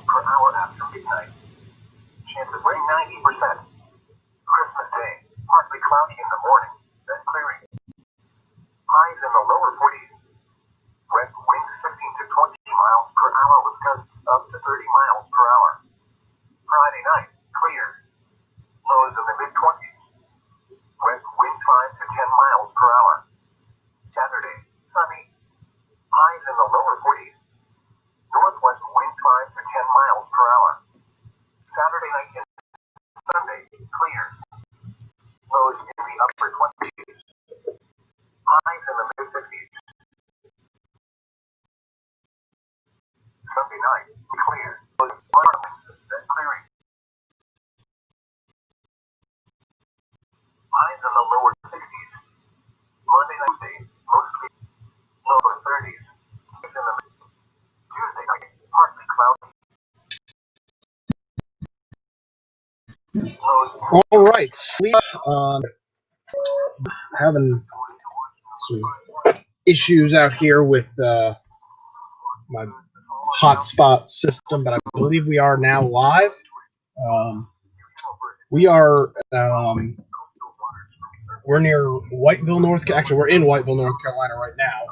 per hour after midnight. Chance of rain 90%. Christmas Day, partly cloudy in the morning, then clearing. Highs in the lower 40s. Winds 15 to 20 miles per hour with gusts up to 30 miles per hour. Friday night, clear. Lows in the mid-20s. Wind 5 to 10 miles per hour. Saturday, sunny. Highs in the lower 40s. Northwest wind 5 to 10 miles per hour. Saturday night and Sunday, clear. Lows in the upper 20s. Highs in the mid-50s. Sunday night, clear. Lows then clearing. Highs in the lower 60s. Monday night, mostly lower 30s. Highs in the Tuesday night, partly cloudy. All right, we having some issues out here with my hotspot system, but I believe we are now live. We are we're near Whiteville, actually we're in Whiteville, North Carolina right now,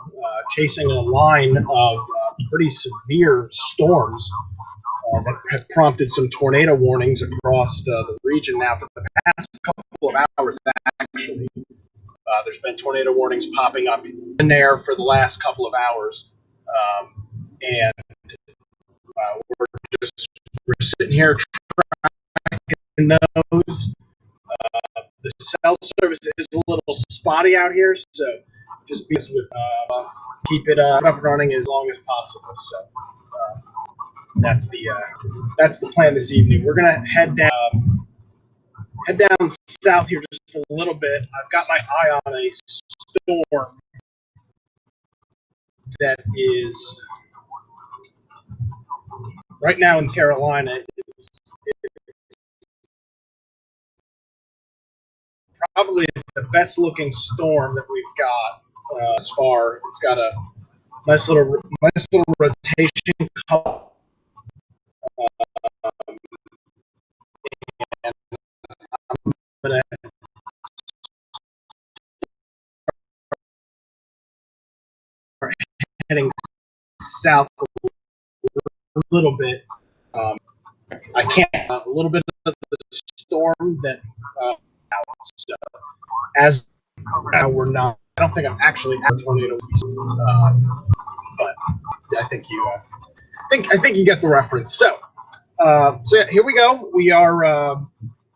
chasing a line of pretty severe storms that have prompted some tornado warnings across the region now for the past couple of hours, actually. There's been tornado warnings popping up in there for the last couple of hours. And we're sitting here tracking those. The cell service is a little spotty out here, so just be with keep it up and running as long as possible. So that's the plan this evening. We're gonna head down south here just a little bit. I've got my eye on a storm that is right now in Carolina. It's probably the best looking storm that we've got thus far. It's got a nice little rotation color. And I'm gonna heading south a little bit. I can't a little bit of the storm that so as now we're not. I don't think I'm actually at a tornado, but I think you I think you get the reference. So yeah, here we go. We are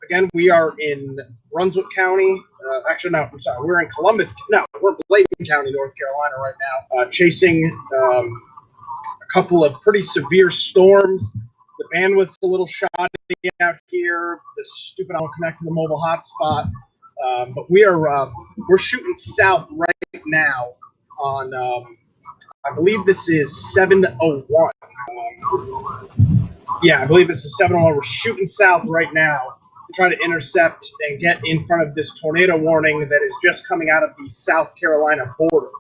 again. We are in Brunswick County. Actually, no. I'm sorry. We're in Columbus. No, we're in Bladen County, North Carolina, right now, chasing a couple of pretty severe storms. The bandwidth's a little shoddy out here. The stupid I don't connect to the mobile hotspot. But we're shooting south right now on I believe this is 701. Yeah, I believe this is 701. We're shooting south right now to try to intercept and get in front of this tornado warning that is just coming out of the South Carolina border.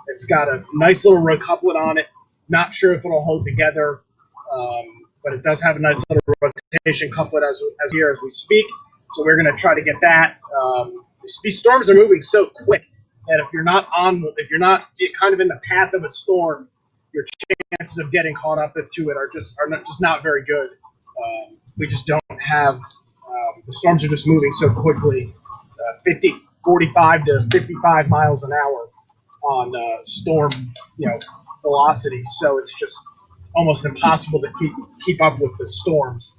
It's got a nice little couplet on it. Not sure if it'll hold together, but it does have a nice little rotation couplet as here as we speak. So we're going to try to get that. These storms are moving so quick that if you're not kind of in the path of a storm, your chances of getting caught up to it are just not very good. We just don't have the storms are just moving so quickly, 45 to 55 miles an hour on storm velocity. So it's just almost impossible to keep up with the storms.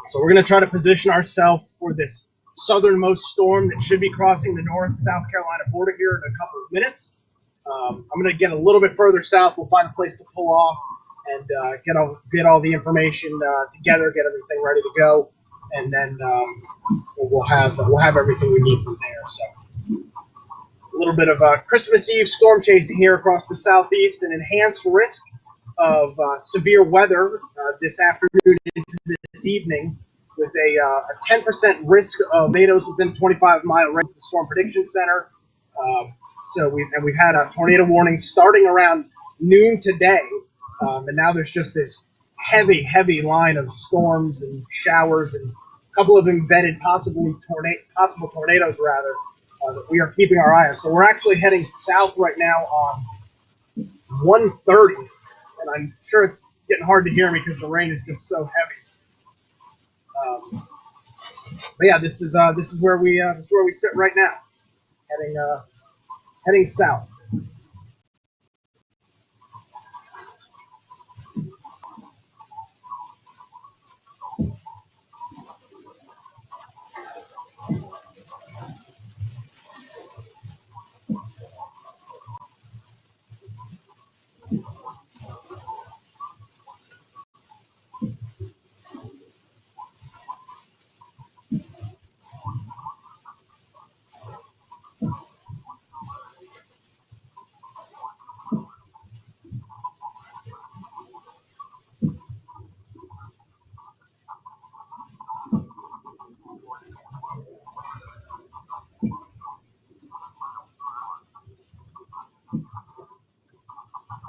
So we're going to try to position ourselves for this southernmost storm that should be crossing the North-South Carolina border here in a couple of minutes. I'm going to get a little bit further south. We'll find a place to pull off and get all the information together, get everything ready to go, and then we'll have everything we need from there. So a little bit of Christmas Eve storm chasing here across the southeast, an enhanced risk of severe weather this afternoon into this evening, with a 10% risk of tornadoes within 25-mile range of the Storm Prediction Center. So we've had a tornado warning starting around noon today And now there's just this heavy, heavy line of storms and showers and a couple of embedded possible tornadoes rather that we are keeping our eye on. So we're actually heading south right now on 130, and I'm sure it's getting hard to hear me because the rain is just so heavy. But yeah, this is where we sit right now, heading south.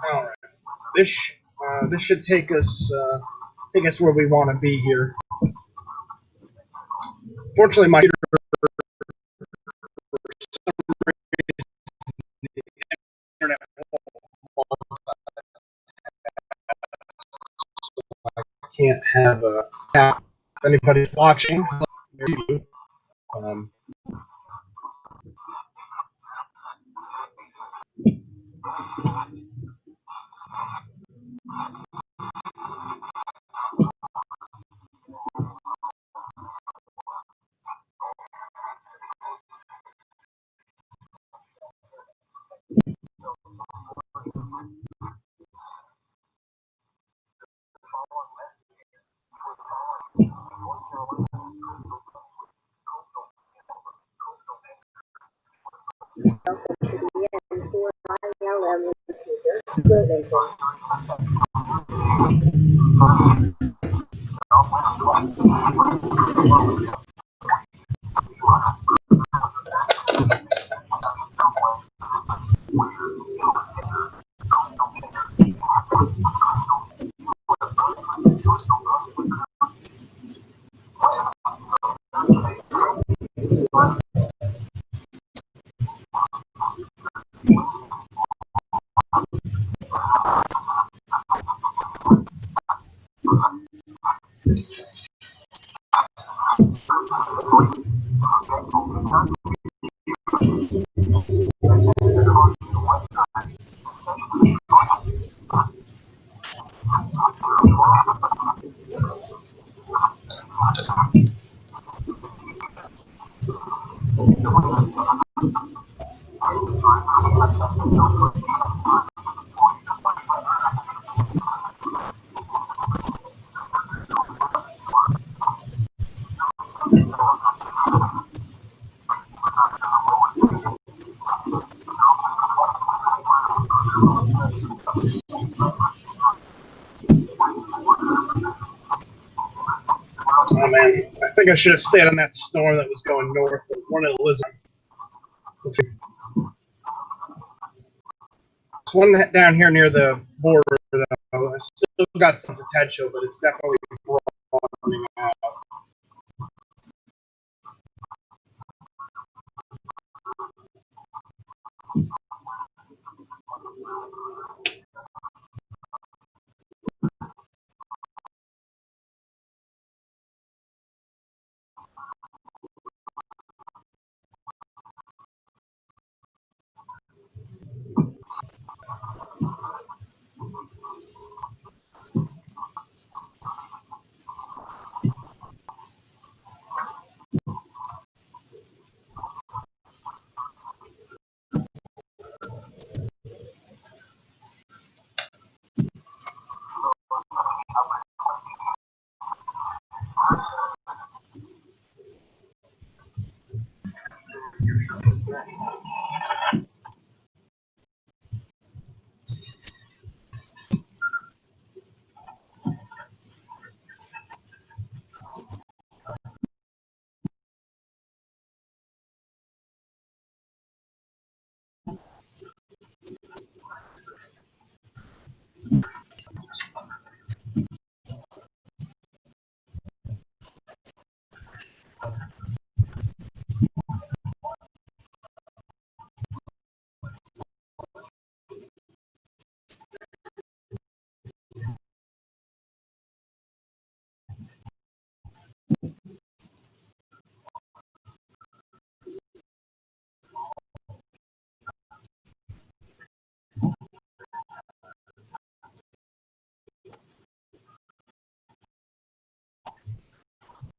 All right, this should take us where we want to be here. Fortunately, my internet can't have a tap. If anybody's watching, um, oh man, I think I should have stayed on that storm that was going north, but one of the lizard. This one down here near the border, though, I still got some potential, but it's definitely broadening out.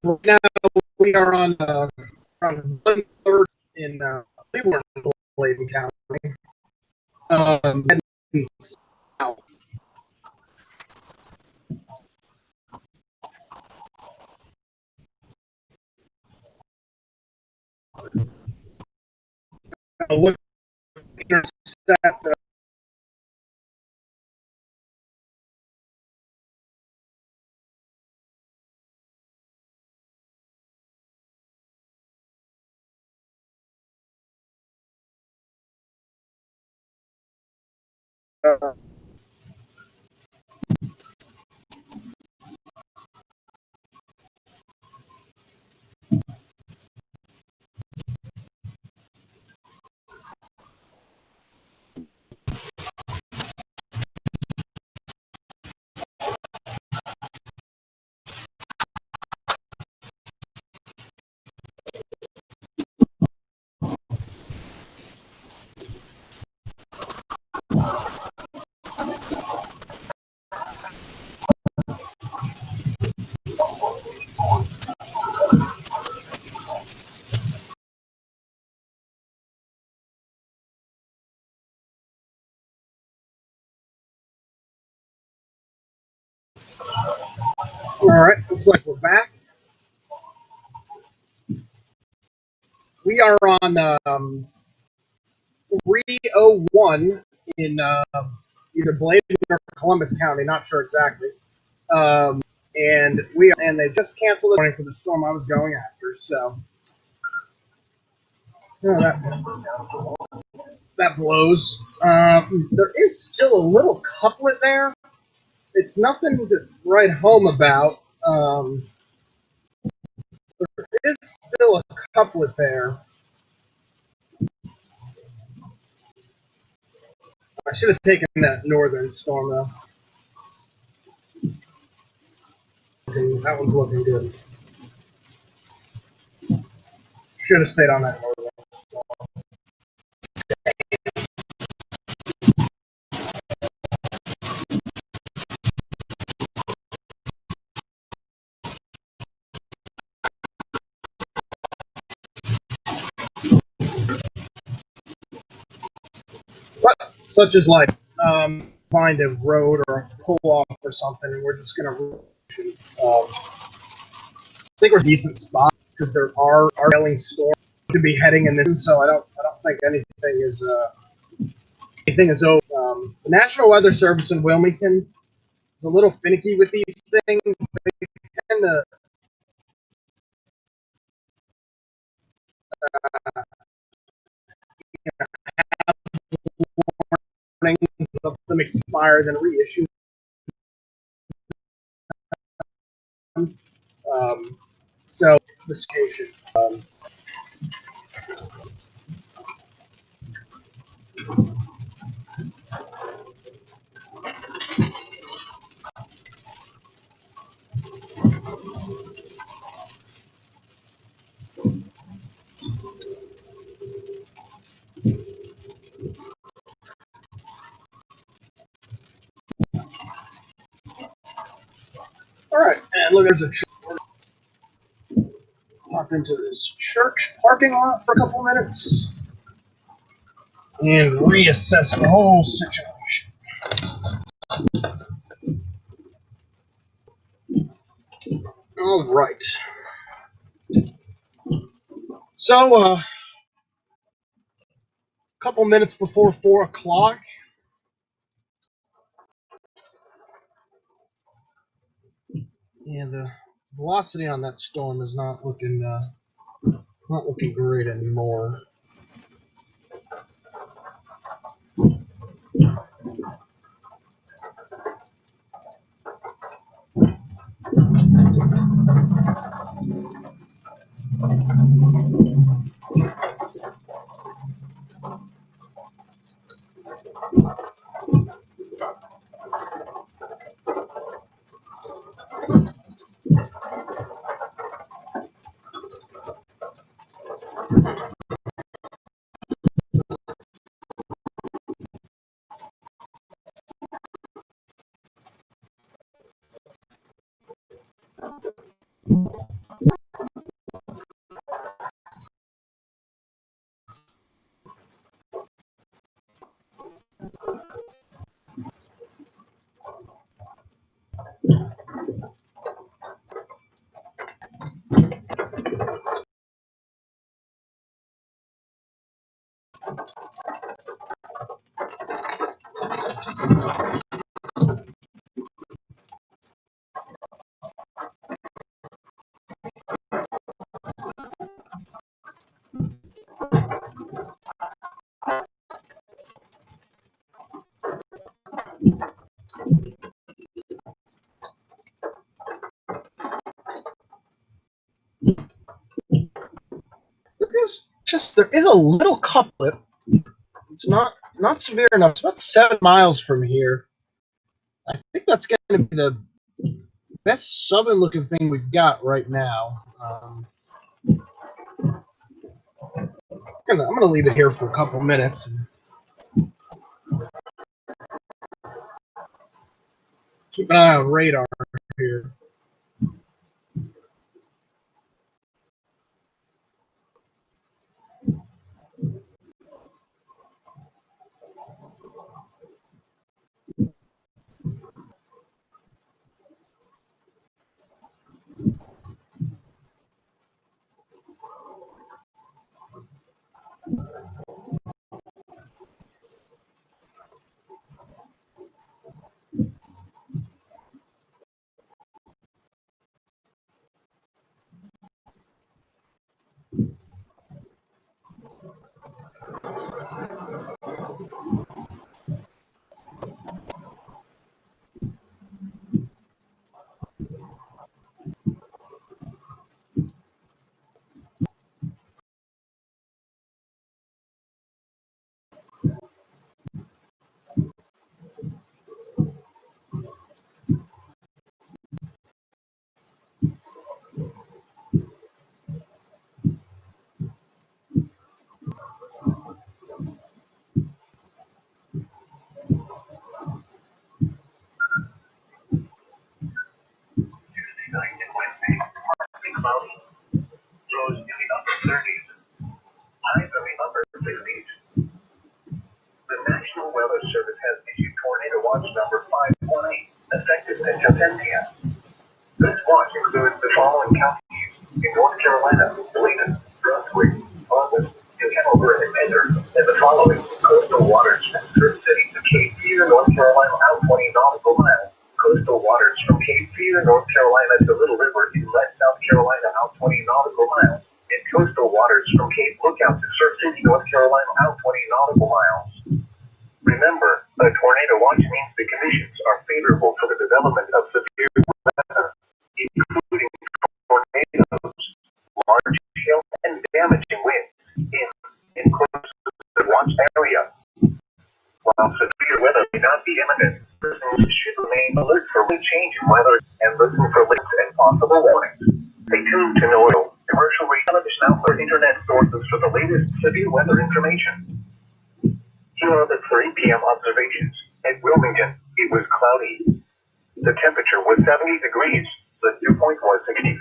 Right now we are on around 1/3 in Bladen County. Heading south. Look, intercept. All right, looks like we're back. We are on 301 in either Bladen or Columbus County, not sure exactly. And they just canceled the morning for the storm I was going after. So that blows. There is still a little couplet there. It's nothing to write home about. There is still a couplet there. I should have taken that northern storm though. That one's looking good. Should have stayed on that northern storm. But such as like find a road or a pull off or something, and we're just gonna. I think we're a decent spot because there are trailing storms to be heading in this, so I don't think anything is over. The National Weather Service in Wilmington is a little finicky with these things. They tend to warnings of them expire, then reissue them. So this occasion. All right, and look, there's a pop into this church parking lot for a couple minutes and reassess the whole situation. All right. So, a couple minutes before 4 o'clock, and the velocity on that storm is not looking great anymore. There is a little couplet. It's not severe enough. It's about 7 miles from here. I think that's going to be the best southern looking thing we've got right now. I'm gonna leave it here for a couple minutes. Keep an eye on radar here. Night and Wednesday, partly cloudy. Lows in the upper 30s. Highs in the upper 60s. The National Weather Service has issued tornado watch number 518, effective until 10 p.m. This watch includes the following counties in North Carolina: Bladen, Brunswick, August, New Hanover, and Pender, and the following coastal waters from Surf City to Cape Fear, North Carolina, out 20 nautical miles. Coastal waters from Cape Fear, North Carolina to Little River, Inlet, South Carolina, out 20 nautical miles. And coastal waters from Cape Lookout to Surf City, North Carolina, out 20 nautical miles. Remember, a tornado watch means the conditions are favorable for the development of severe weather, including tornadoes, large hail, and damaging winds in close to the watch area. While severe weather may not be imminent, persons should remain alert for wind change in weather and listen for links and possible warnings. Stay tuned to NOAA, commercial radio, television outlet, internet sources for the latest severe weather information. Here are the 3 p.m. observations. At Wilmington, it was cloudy. The temperature was 70 degrees. The dew point was 64,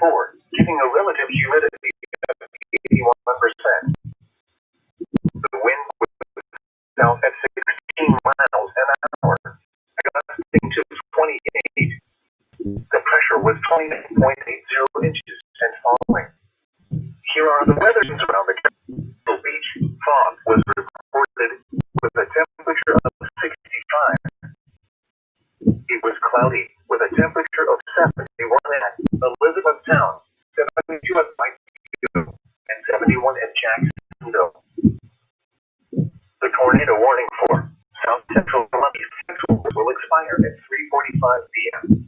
giving a relative humidity of 81%. The wind was south at 16 miles an hour, gusting to 28. The pressure was 29.80 inches and falling. Here are the weather conditions around the Castle Beach. Fog was reported with a temperature of 65. It was cloudy with a temperature of 71 at Elizabethtown, 72 at Whiteview, and 71 at Jacksonville. The tornado warning for South Central and East Central will expire at 3:45 p.m.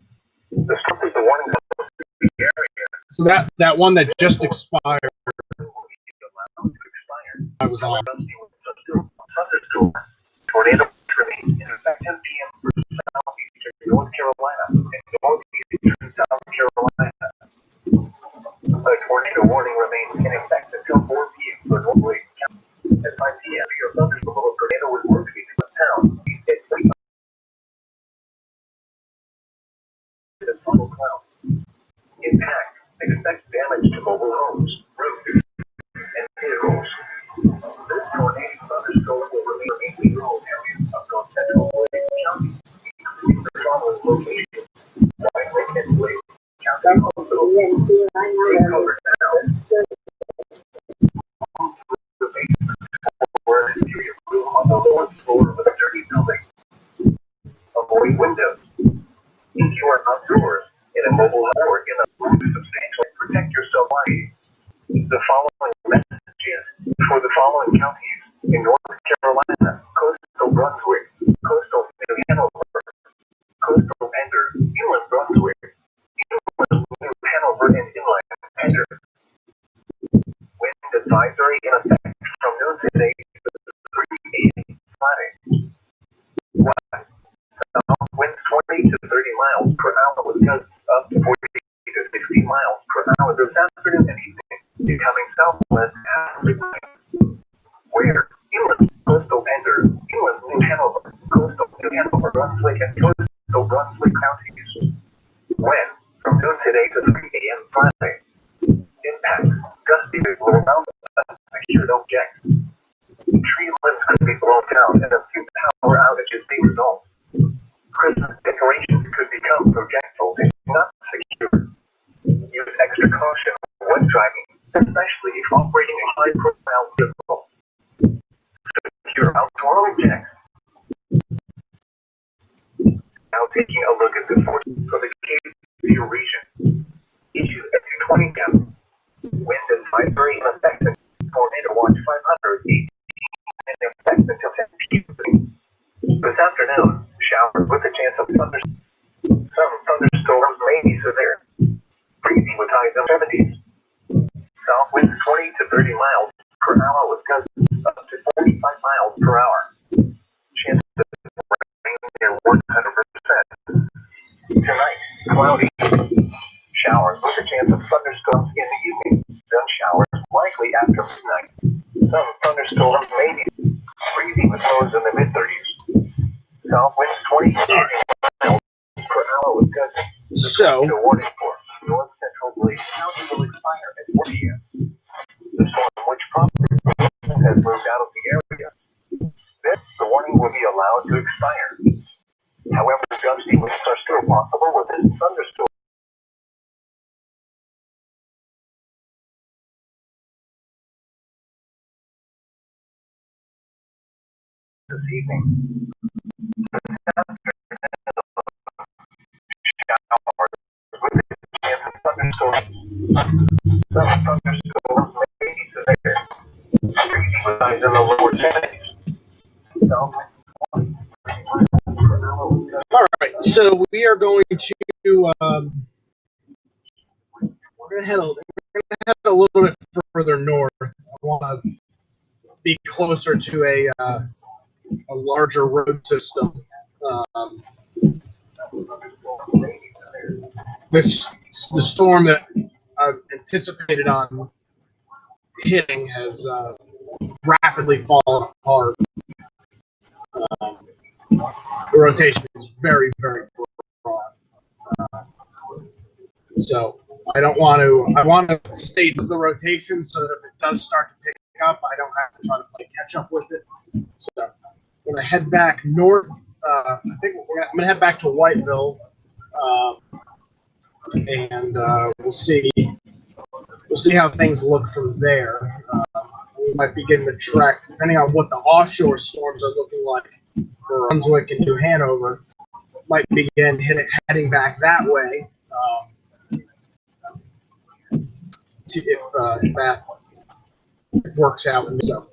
The start of the warning of the area. So that one that just expired, I was on. Tornado remains in effect 10 p.m. for southeastern North Carolina and northeastern South Carolina. A tornado warning remains in effect until 4 p.m. for North Lake County. At 5 p.m., your thunderstorm of a tornado was working to the town. It's a total cloud. Impact expect damage to mobile homes, roofs, and vehicles. This tornado thunderstorm will remain mainly rural areas of North Central Lake County, including the following locations: White Lake and Lake County Hospital, covered now. The basement or an interior room on the fourth floor of a dirty building. Avoid windows. If you are outdoors, in a mobile home or in a room, substantially protect yourself by the following messages for the following counties in North Carolina: Coastal Brunswick, Coastal New Hanover, Coastal Pender, Inland Brunswick, Inland New Hanover, and Inland Pender. Wind advisory in effect from noon today to 3 a.m. Friday. South winds 20 to 30 miles per hour with gusts up to 40 to 60 miles per hour this afternoon and evening. Becoming southwest half of the time. Where? Inland, Coastal Pender, Inland New Hanover, Coastal New Hanover, Brunswick, and Coastal Brunswick counties. When? From noon today to 3 a.m. Friday. Impacts: gusty to blow around secured objects. Tree limbs could be blown down and a few power outages may result. Christmas decorations could become projectiles if not secured. Use extra caution when driving, especially if operating a high-profile vehicle. Secure outdoor objects. Now taking a look at the forces for the KC region. Issue F20M. Wind advisory in effect and tornado watch 518 in effect until 10 p.m. This afternoon, showers with a chance of thunderstorms. Some thunderstorms may be severe. Breezy with highs in the 70s. South winds 20 to 30 miles per hour with gusts up to 45 miles per hour. Chances of rain near 100%. Tonight, cloudy. Showers with a chance of thunderstorms in the evening. Then showers likely after midnight. Some thunderstorms may be breezy with lows in the mid-30s. South winds 20 to 30 miles per hour with gusts. So, The warning for North Central Lake County will expire at 4 p.m. The storm which probably has moved out of the area. Then the warning will be allowed to expire. However, gusty winds are still possible with this thunderstorm. This evening. Thunderstorms. Some thunderstorms may be severe. Breezy with highs in the lower 70s. all right. So we are going to we're gonna head a little bit further north. I want to be closer to a larger road system. The storm that I've anticipated on hitting has rapidly fallen apart. The rotation is very, very broad. So I don't want to. I want to stay with the rotation so that if it does start to pick up, I don't have to try to play catch up with it. So I'm going to head back north. I think I'm going to head back to Whiteville, and we'll see how things look from there. We might begin to track, depending on what the offshore storms are looking like for Brunswick and New Hanover, might begin heading back that way. If that works out. So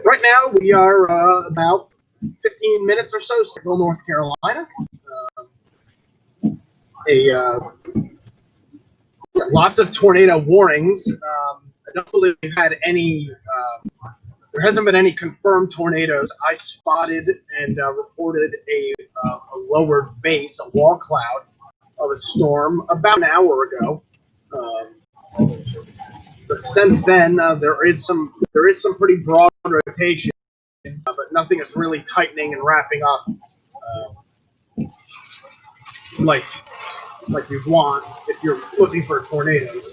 right now we are about 15 minutes or so, Central North Carolina. Lots of tornado warnings. I don't believe we've had any. There hasn't been any confirmed tornadoes. I spotted and reported a lowered base, a wall cloud of a storm about an hour ago. But since then, there is some pretty broad rotation, but nothing is really tightening and wrapping up like like you'd want if you're looking for tornadoes.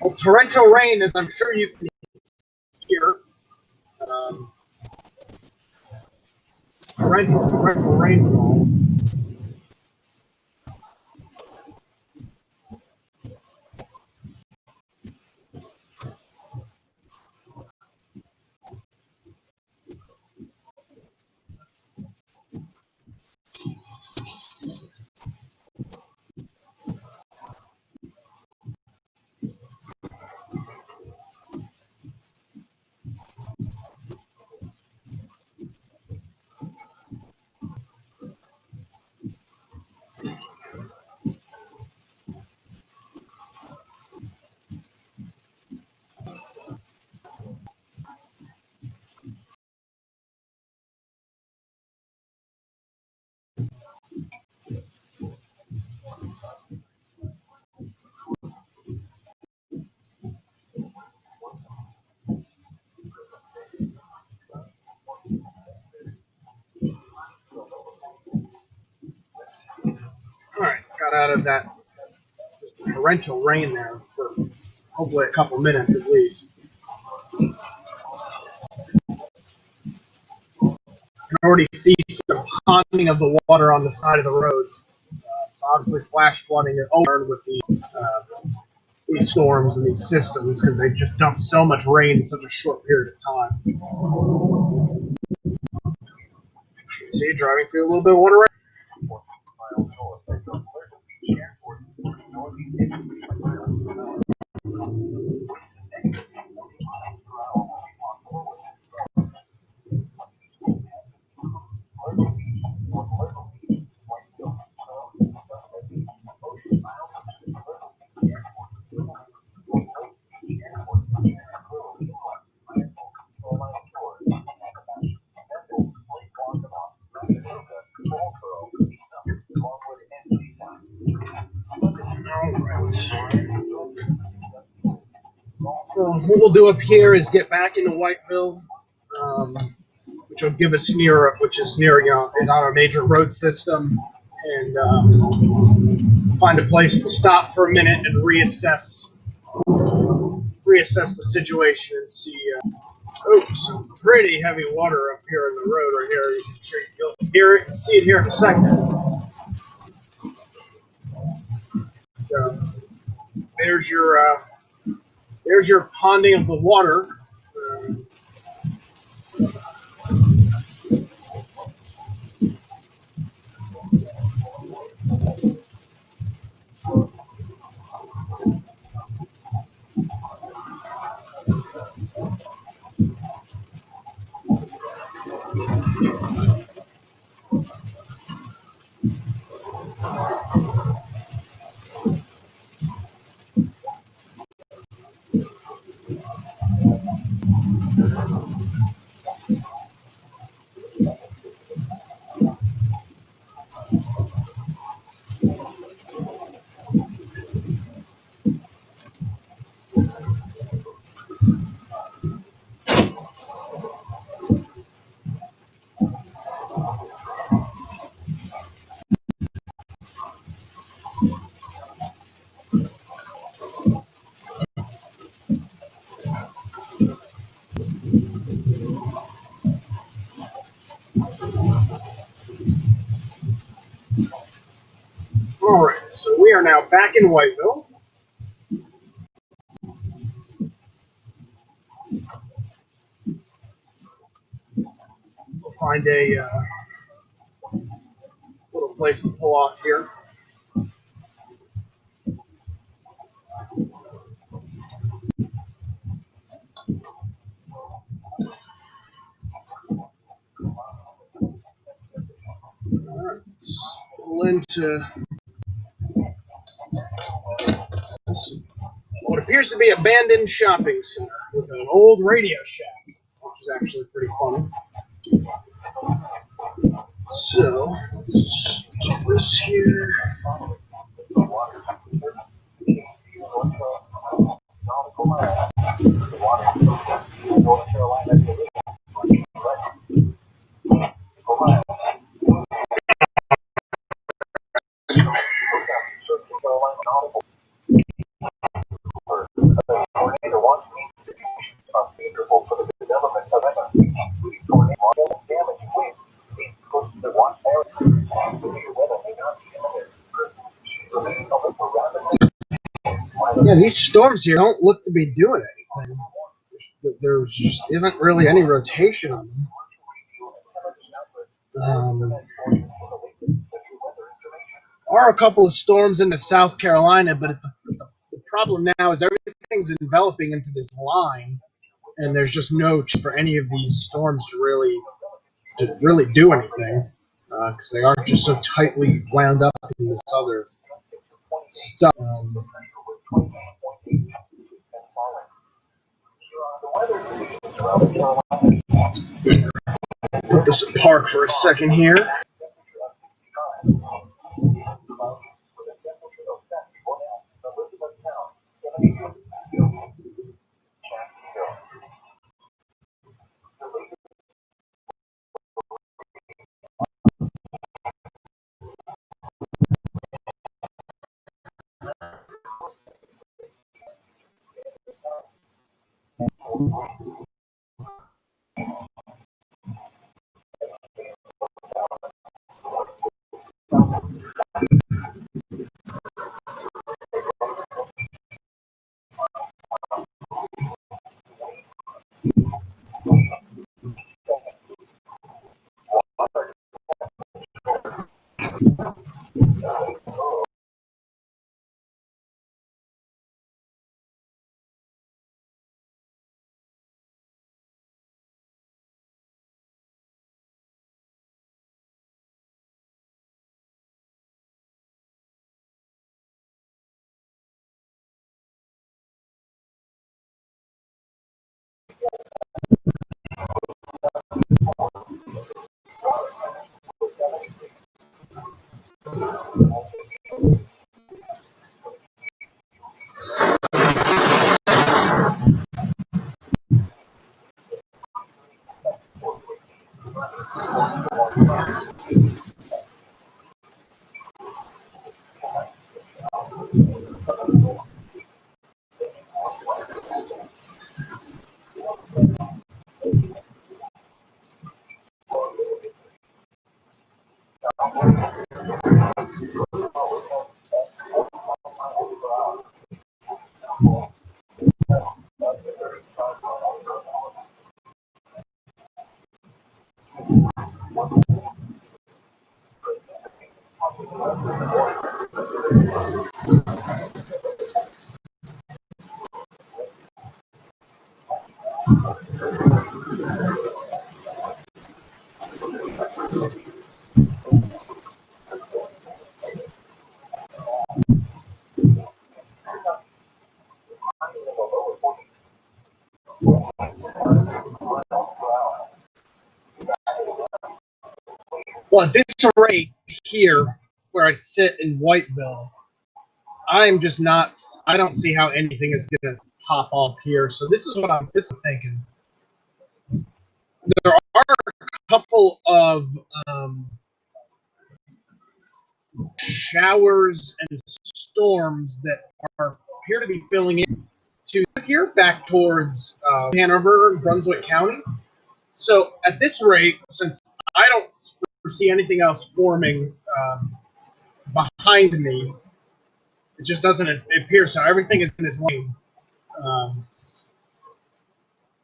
Well, torrential rain, as I'm sure you can hear, torrential rainfall. All right, got out of that torrential rain there for hopefully a couple minutes at least. You can already see some ponding of the water on the side of the roads. So obviously flash flooding is over with these storms and these systems because they just dump so much rain in such a short period of time. You can see driving through a little bit of water. What we'll do up here is get back into Whiteville, which will give us which is near, is on a major road system, and find a place to stop for a minute and reassess the situation and see. Some pretty heavy water up here in the road right here. You'll hear it and see it here in a second. So there's your ponding of the water. All right, so we are now back in Whiteville. We'll find a little place to pull off here. All right, let's pull into this, what appears to be an abandoned shopping center with an old Radio Shack, which is actually pretty funny. So let's do this here. Yeah, these storms here don't look to be doing anything. There just isn't really any rotation on them. Are a couple of storms into South Carolina, but the problem now is everything's enveloping into this line, and there's just no chance for any of these storms to really do anything because they are just so tightly wound up in this other stuff. Put this in park for a second here. Well, at this rate here, where I sit in Whiteville, I'm just not. I don't see how anything is going to pop off here. So this is what I'm thinking. There are a couple of showers and storms that appear to be filling in to here back towards Hanover and Brunswick County. So at this rate, since I don't foresee anything else forming behind me, it just doesn't appear so. Everything is in its lane. I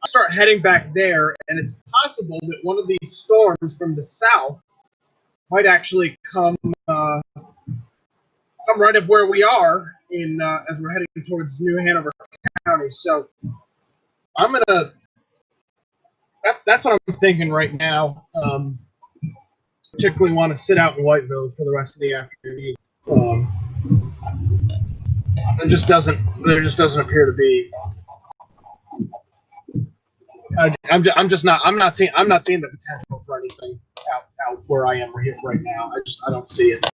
start heading back there, and it's possible that one of these storms from the south might actually come right up where we are in as we're heading towards New Hanover County. So I'm gonna. That's what I'm thinking right now. Particularly want to sit out in Whiteville for the rest of the afternoon. There just doesn't appear to be. I'm just not. I'm not seeing the potential for anything out where I am right now. I don't see it.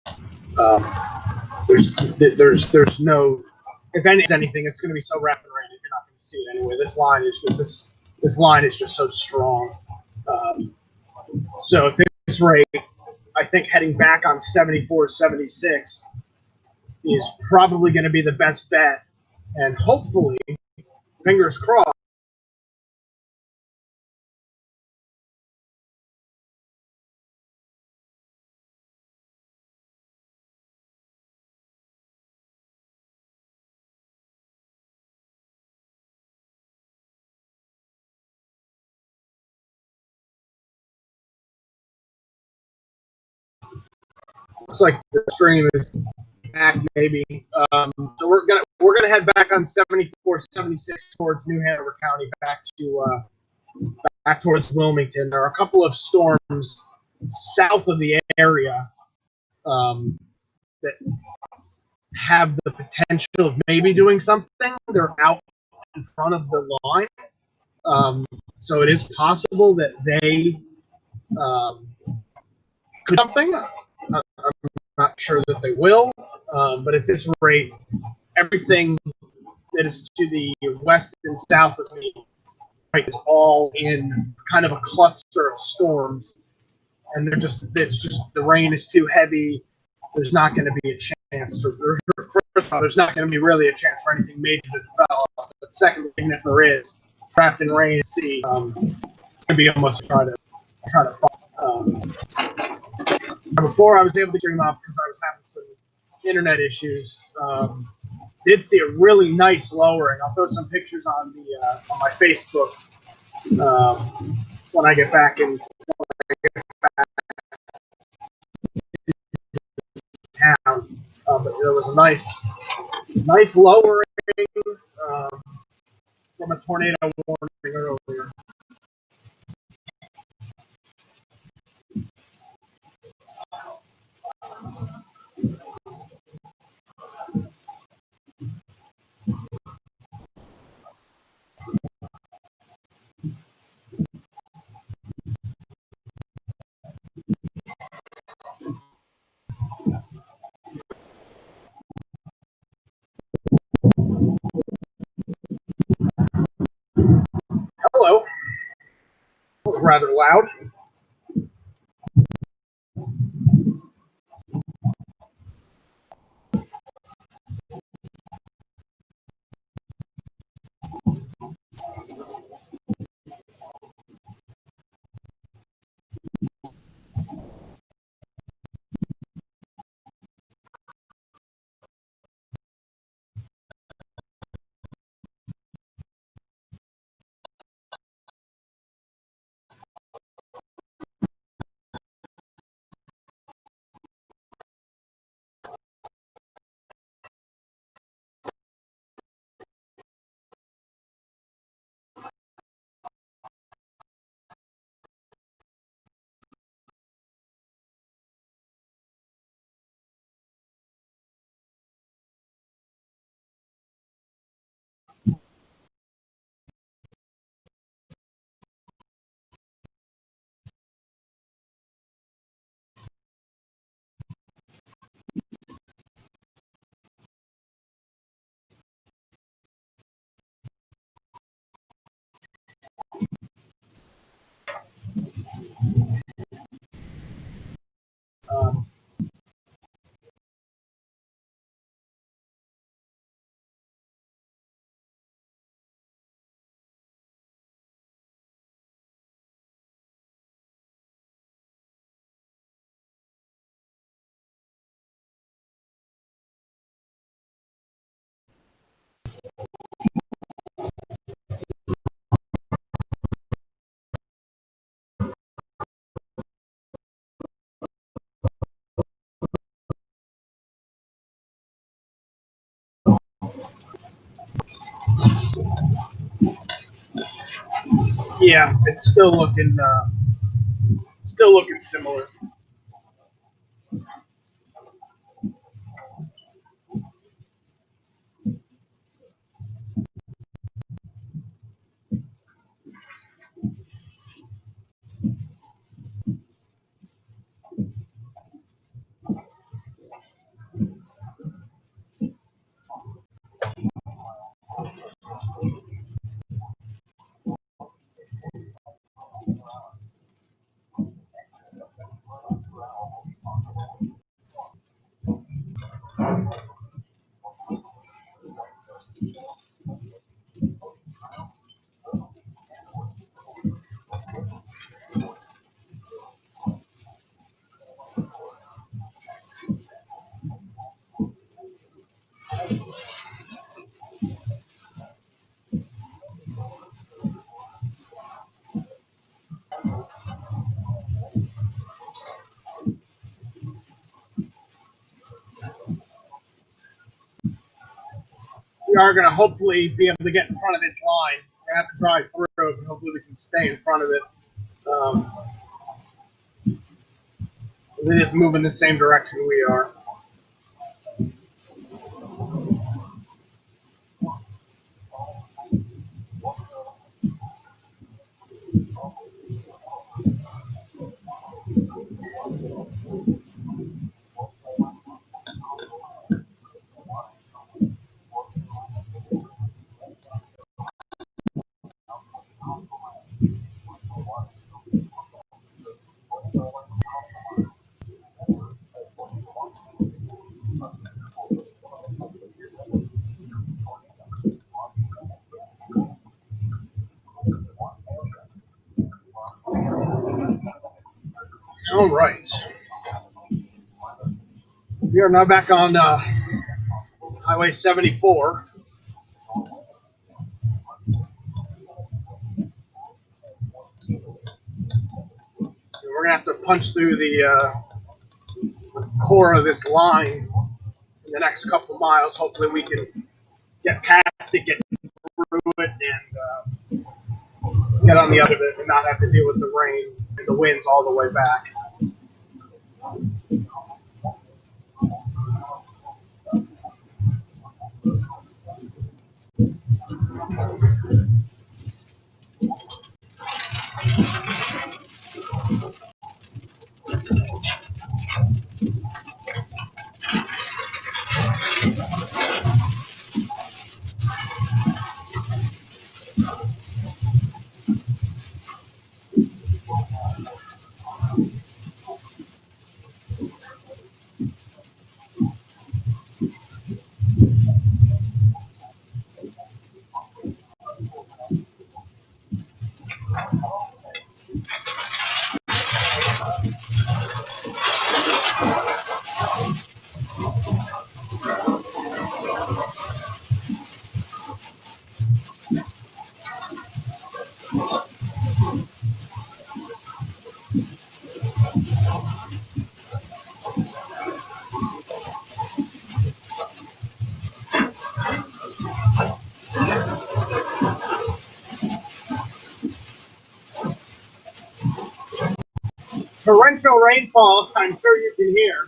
There's no. If anything, it's going to be so rapid rain you're not going to see it anyway. This line is just so strong. So at this rate, I think heading back on 74, 76 is probably going to be the best bet, and hopefully, fingers crossed. Looks like the stream is back, maybe. So we're gonna head back on 74, 76 towards New Hanover County, back towards Wilmington. There are a couple of storms south of the area that have the potential of maybe doing something. They're out in front of the line, so it is possible that they could do something. I'm not sure that they will, but at this rate, everything that is to the west and south of me right, is all in kind of a cluster of storms, and it's just the rain is too heavy. There's not going to be a chance to. First of all, there's not going to be really a chance for anything major to develop. But second, even if there is, it's wrapped in rain and sea. Going to be almost try to fall. Before I was able to stream up because I was having some internet issues. Did see a really nice lowering. I'll throw some pictures on my Facebook when I get back in town. But there was a nice lowering from a tornado warning earlier. Hello. That was rather loud. Yeah, it's still looking similar. We are going to hopefully be able to get in front of this line. We're going to have to drive through it, but hopefully we can stay in front of it. It is moving the same direction we are. All right. We are now back on Highway 74. We're going to have to punch through the core of this line in the next couple of miles. Hopefully we can get past it, get through it, and get on the other bit and not have to deal with the rain and the winds all the way back. Torrential rainfalls, I'm sure you can hear.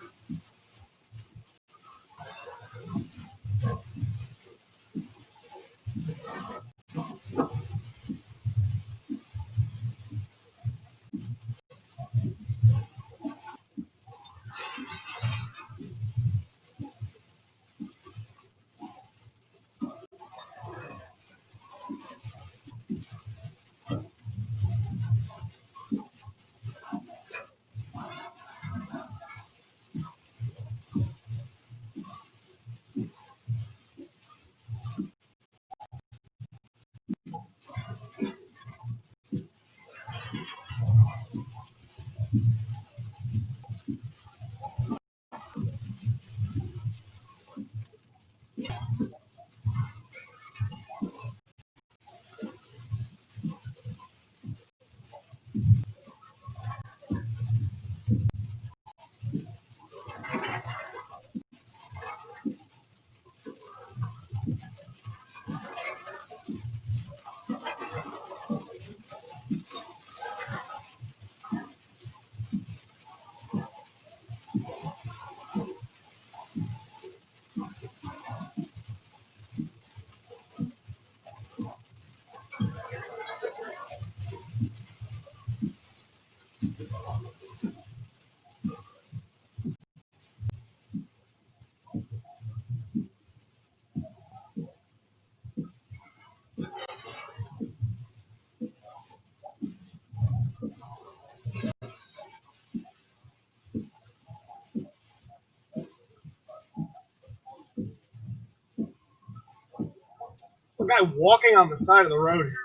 guy walking on the side of the road here.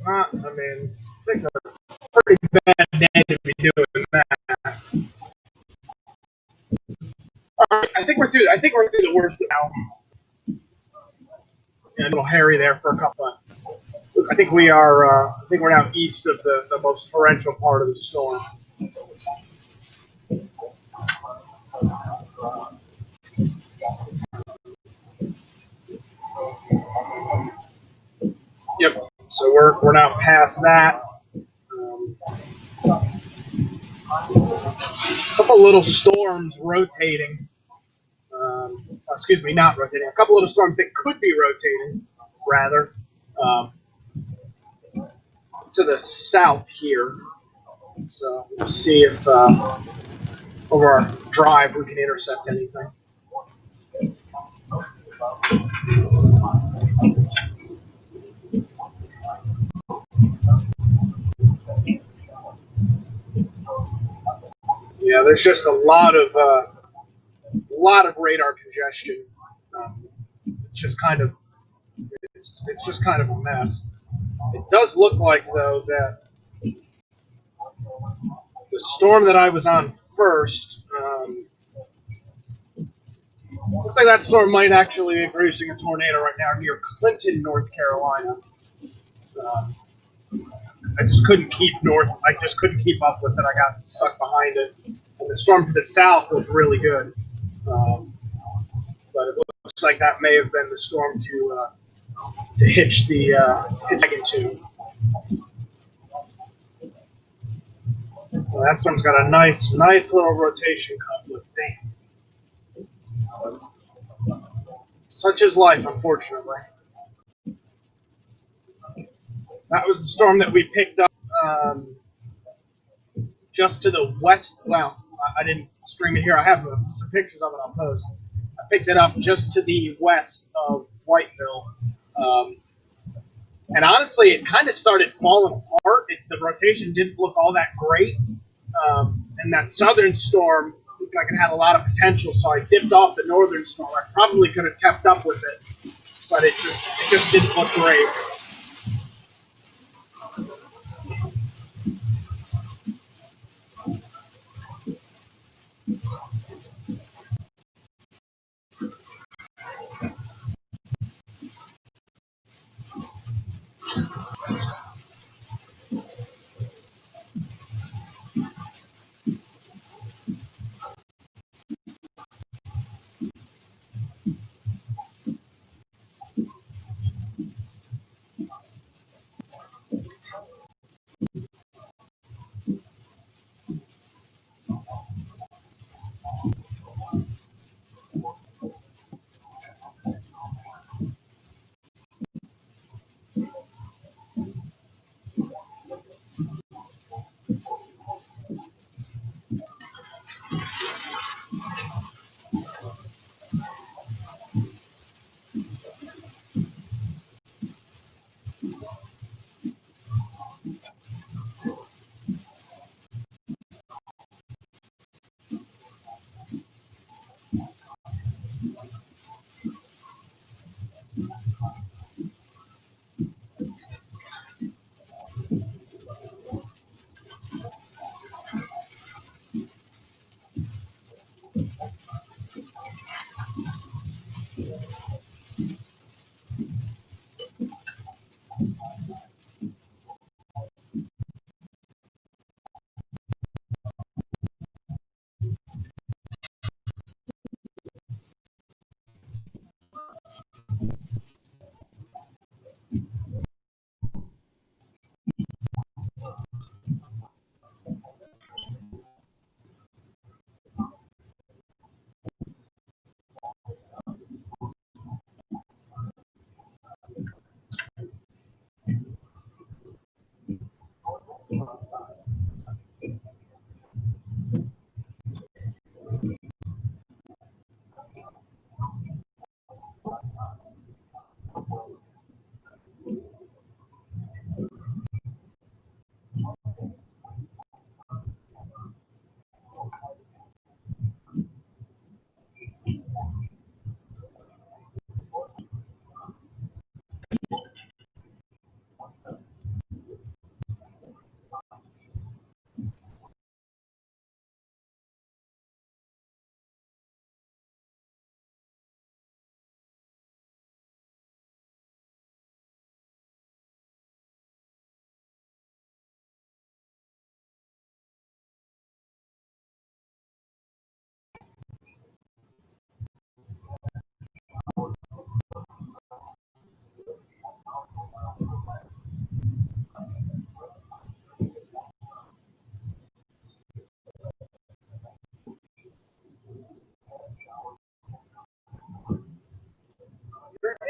I mean, I think that's a pretty bad day to be doing that. All right, I think we're through. The worst now. And a little hairy there for a couple of. I think we are. I think we're now east of the most torrential part of the storm. Yep. So we're now past that. A couple little storms rotating. Excuse me, not rotating. A couple little storms that could be rotating, rather, to the south here. So we'll see if over our drive we can intercept anything. Yeah, there's just a lot of radar congestion. It's just kind of it's just kind of a mess. It does look like though that the storm that I was on first. Looks like that storm might actually be producing a tornado right now near Clinton, North Carolina. I just couldn't keep up with it. I got stuck behind it. And the storm to the south looked really good. But it looks like that may have been the storm to hitch the wagon to. Well, that storm's got a nice little rotation couplet. Damn. Such is life, unfortunately. That was the storm that we picked up just to the west. Well, I didn't stream it here. I have some pictures of it I'll post. I picked it up just to the west of Whiteville. And honestly, it kind of started falling apart. The rotation didn't look all that great. And that southern storm looked like it had a lot of potential, so I dipped off the northern storm. I probably could have kept up with it, but it just didn't look great.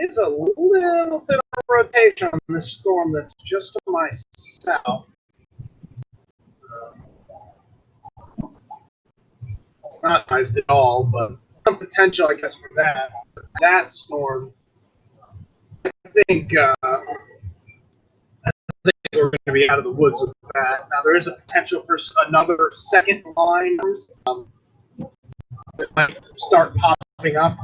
is a little bit of rotation on this storm that's just to my south. It's not nice at all, but some potential, I guess, for that. But that storm, I think we're going to be out of the woods with that. Now, there is a potential for another second line that might start popping up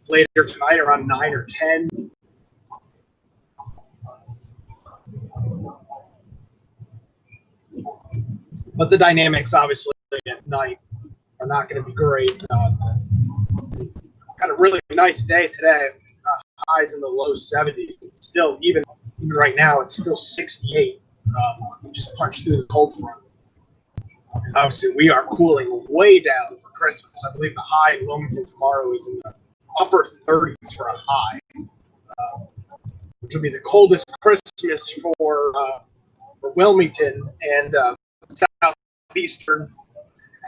later tonight around 9 or 10. But the dynamics, obviously, at night are not going to be great. Had a really nice day today. Highs in the low 70s. It's still, even right now, it's still 68. We just punched through the cold front. And obviously, we are cooling way down for Christmas. I believe the high in Wilmington tomorrow is in the upper 30s for a high, which will be the coldest Christmas for Wilmington and southeastern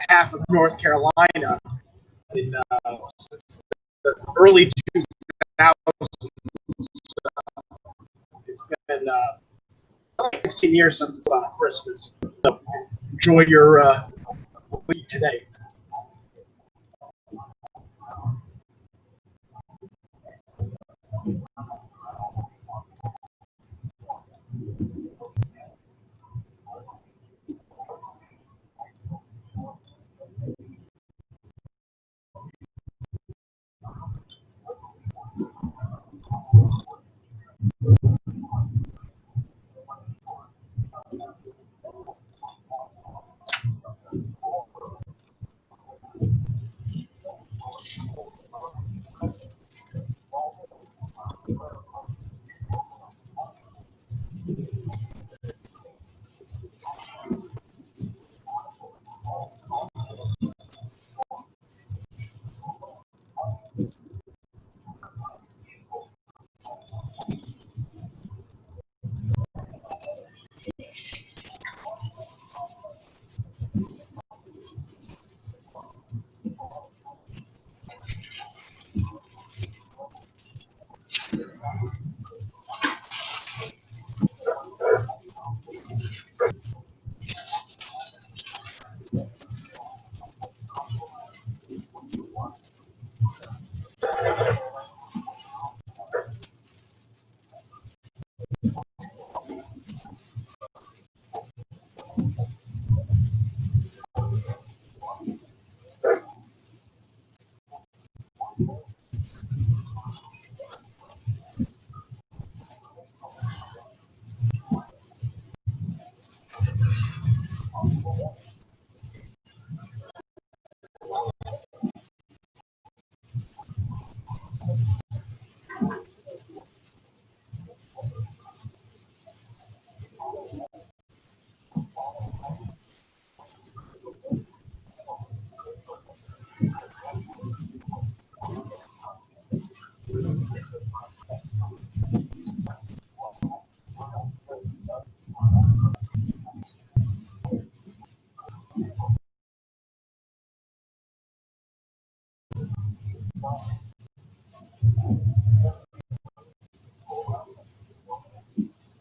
half of North Carolina in since the early 2000s. It's been 16 years since it's about Christmas. So enjoy your week today.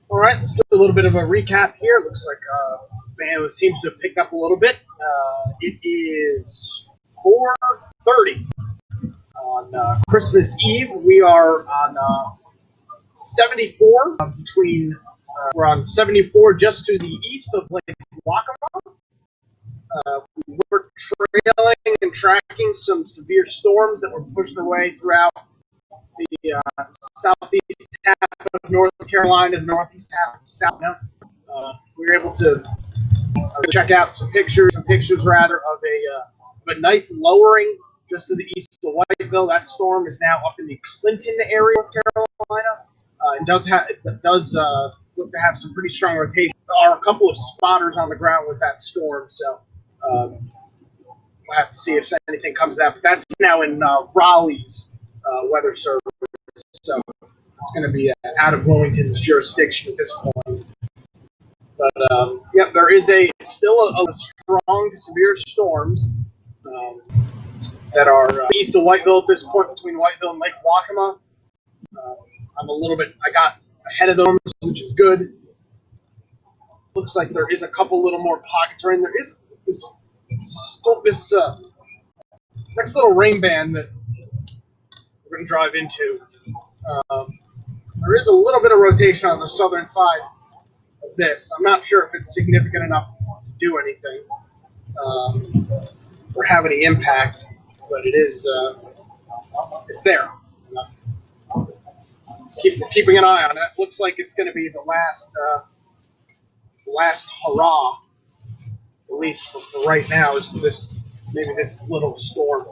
All right, let's do a little bit of a recap here. Looks like it seems to have picked up a little bit. It is 4:30 on Christmas Eve. We are on 74 we're on 74 just to the east of Lake Waccamaw. We're trailing and tracking some severe storms that were pushing their way throughout the southeast half of North Carolina, the northeast half of South Carolina. We were able to check out some pictures rather of a nice lowering just to the east of Whiteville. That storm is now up in the Clinton area of Carolina. It does look to have some pretty strong rotation. There are a couple of spotters on the ground with that storm, so we'll have to see if anything comes of that. But that's now in Raleigh's weather service, so it's going to be out of Wilmington's jurisdiction at this point. But yeah, there is still a strong to severe storms that are east of Whiteville at this point, between Whiteville and Lake Waccama. I got ahead of them, which is good. Looks like there is a couple little more pockets right in there. Is this next little rain band that we're going to drive into. Um, there is a little bit of rotation on the southern side of this. I'm not sure if it's significant enough to do anything or have any impact, but it is. It's there. Keeping an eye on it. Looks like it's going to be the last hurrah, at least for right now. Is this little storm?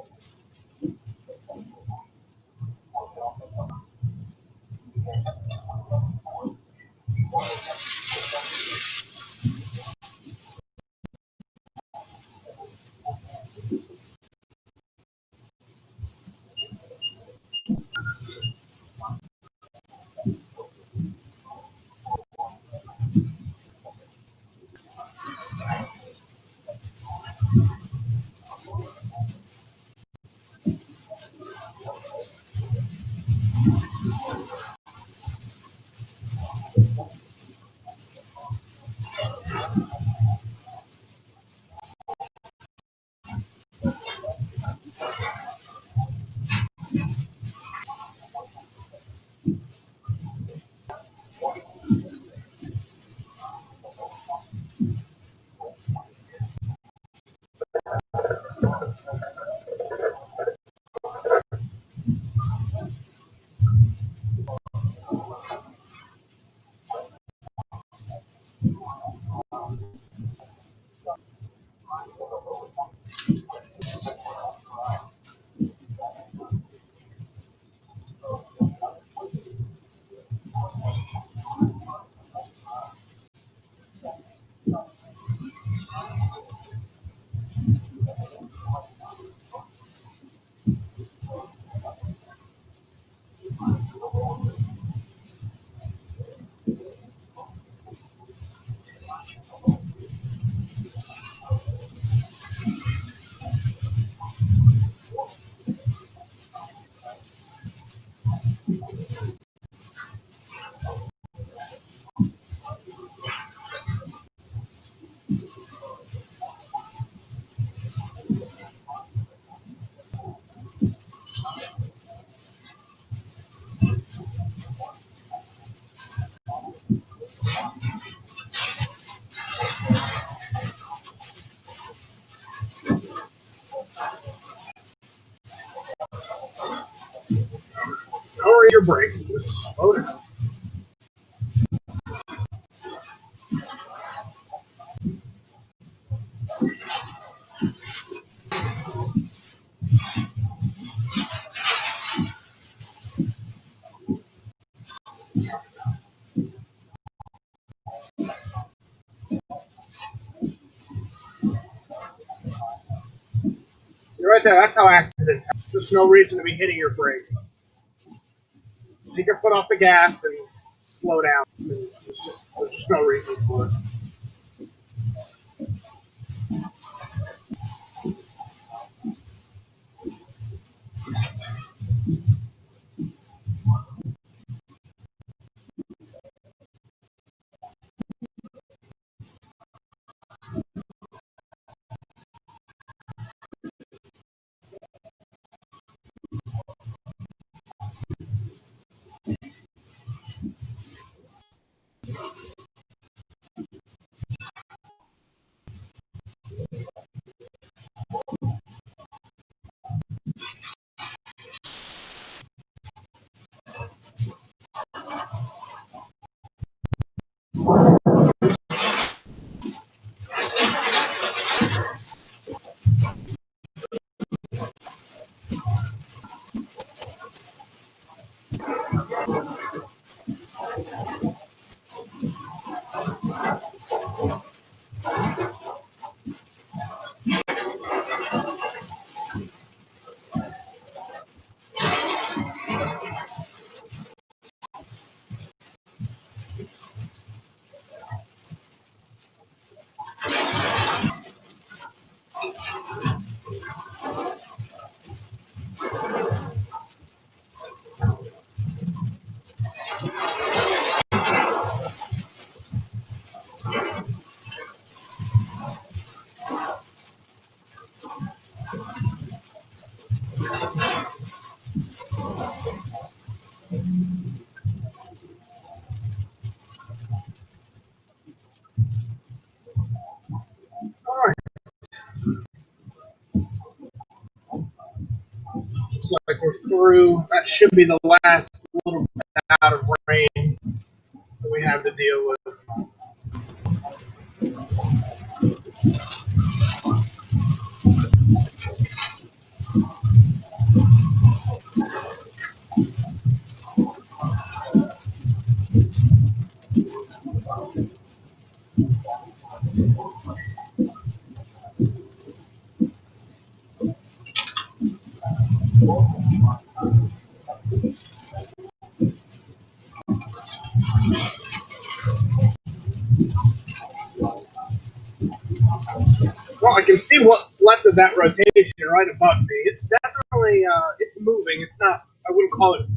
Lower your brakes. Just slow down. See right there. That's how accidents happen. There's no reason to be hitting your brakes. Take your foot off the gas and slow down. There's just no reason for it. Looks like we're through. That should be the last little bit out of rain that we have to deal with. Well, I can see what's left of that rotation right above me. It's definitely it's moving. It's not. I wouldn't call it.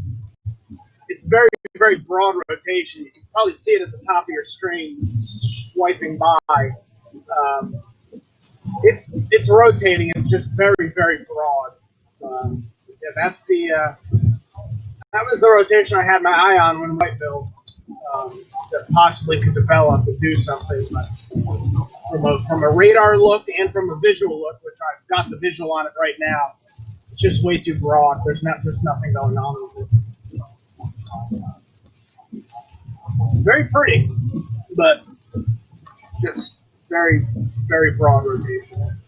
It's very very broad rotation. You can probably see it at the top of your screen, swiping by. Um, it's rotating. It's just very very broad. Yeah, that's the that was the rotation I had my eye on when Whiteville that possibly could develop and do something. But from a radar look and from a visual look, which I've got the visual on it right now, it's just way too broad. There's nothing going on with it. Very pretty, but just very very broad rotation.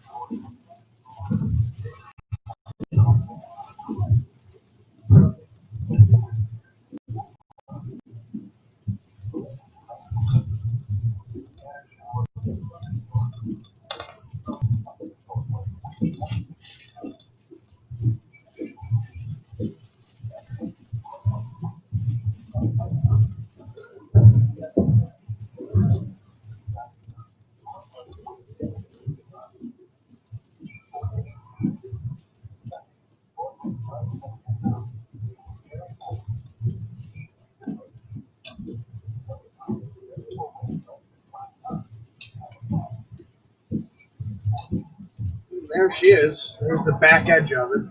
There she is. There's the back edge of it.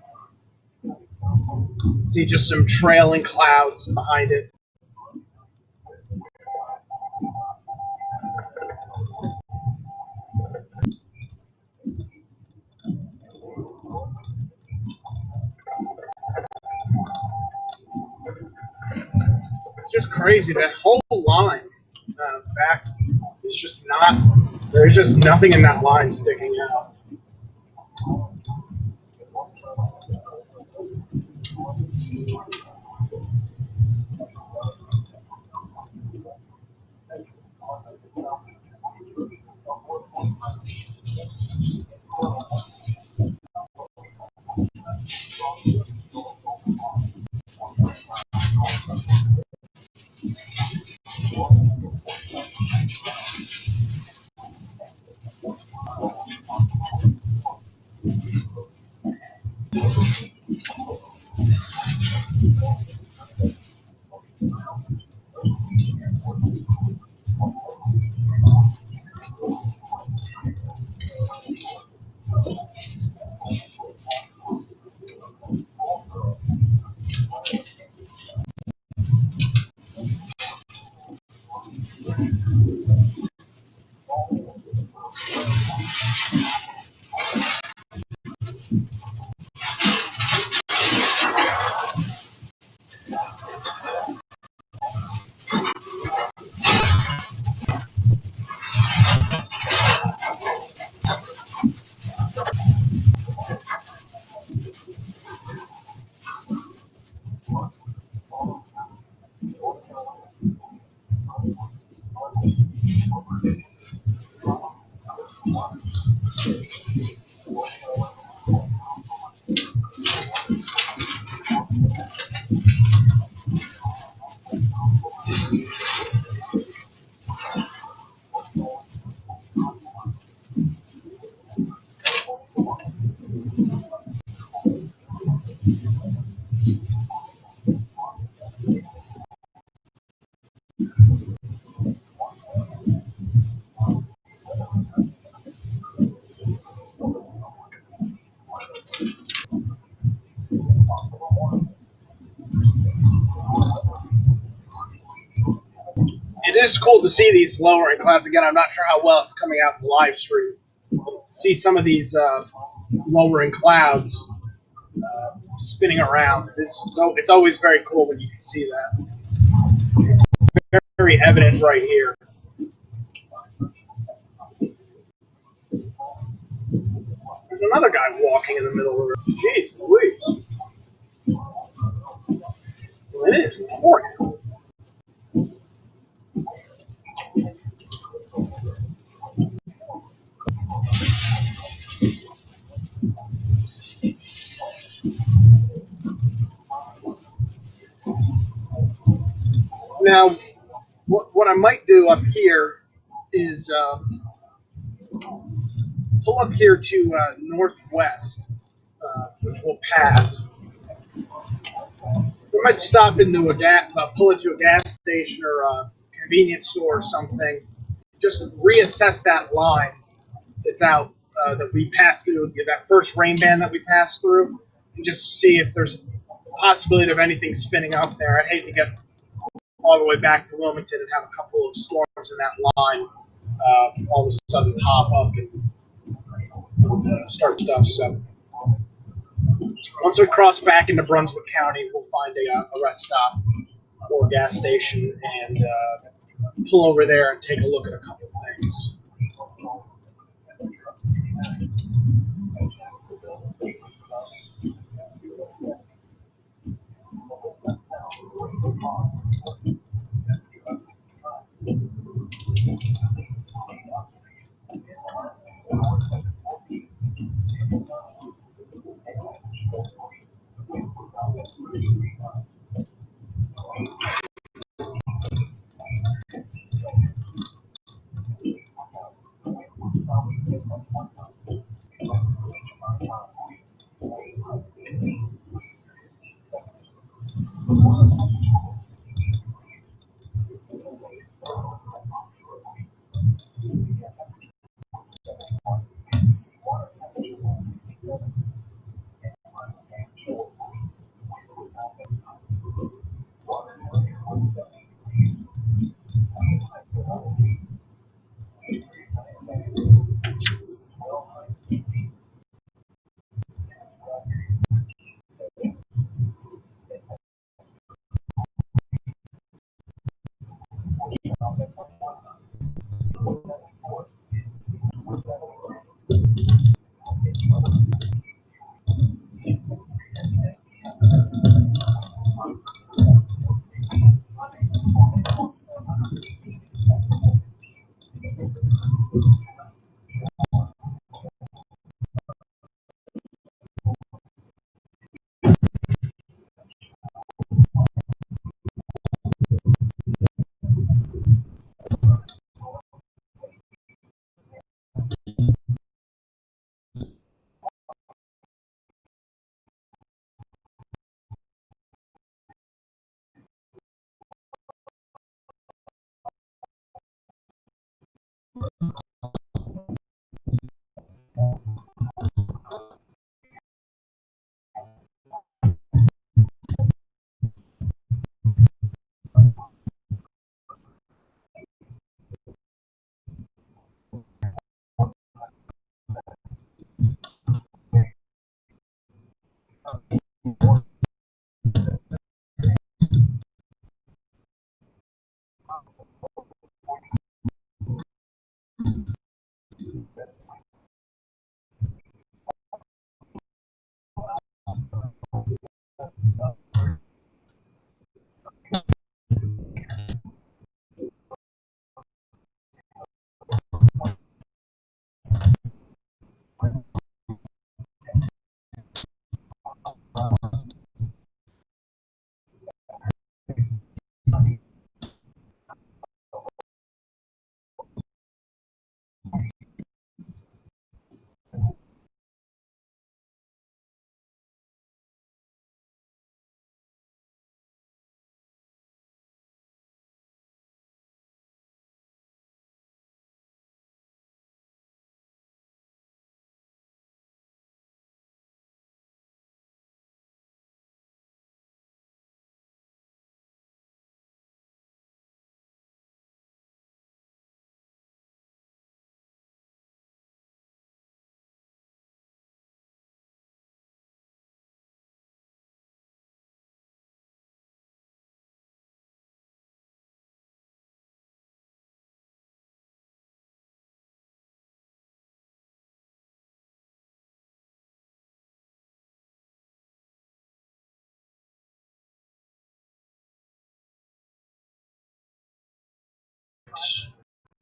See just some trailing clouds behind it. It's just crazy. That whole line back is just not. There's just nothing in that line sticking out. It is cool to see these lowering clouds again. I'm not sure how well it's coming out in the live stream. See some of these lowering clouds spinning around. It's always very cool when you can see that. It's very evident right here. There's another guy walking in the middle of the road. Jeez Louise. Well, it is pouring. Now, what I might do up here is pull up here to northwest, which will pass. We might stop into pull into a gas station or a convenience store or something. Just reassess that line that's out that we passed through, that first rain band that we passed through, and just see if there's a possibility of anything spinning up there. I'd hate to get all the way back to Wilmington and have a couple of storms in that line all of a sudden pop up and start stuff. So once we cross back into Brunswick County, we'll find a rest stop or a gas station and pull over there and take a look at a couple of things.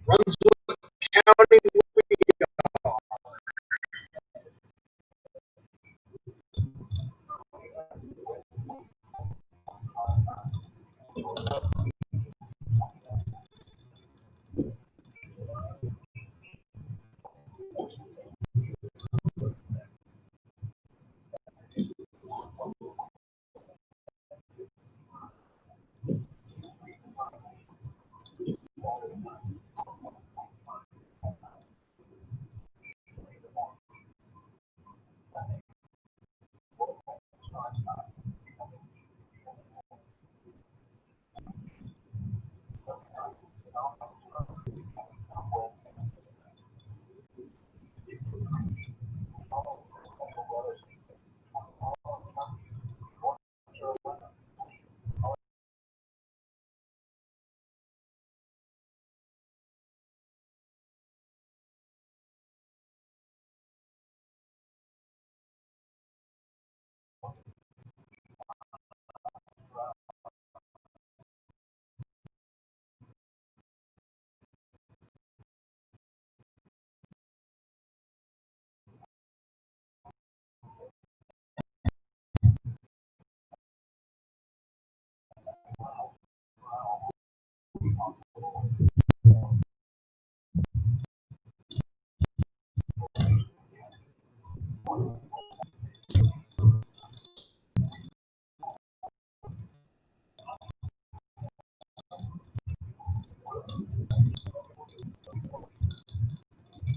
Brunswick County, we are.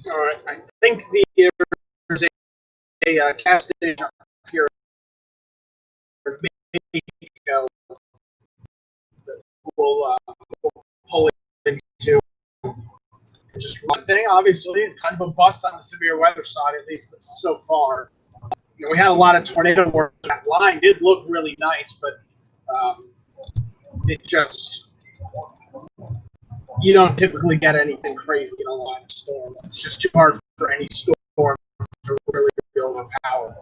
All right, I think there's a cast station up here in Mexico that we'll pull into. Just one thing, obviously, kind of a bust on the severe weather side, at least so far. You know, we had a lot of tornado work. That line did look really nice, but it just, you don't typically get anything crazy in a line of storms. It's just too hard for any storm to really overpower.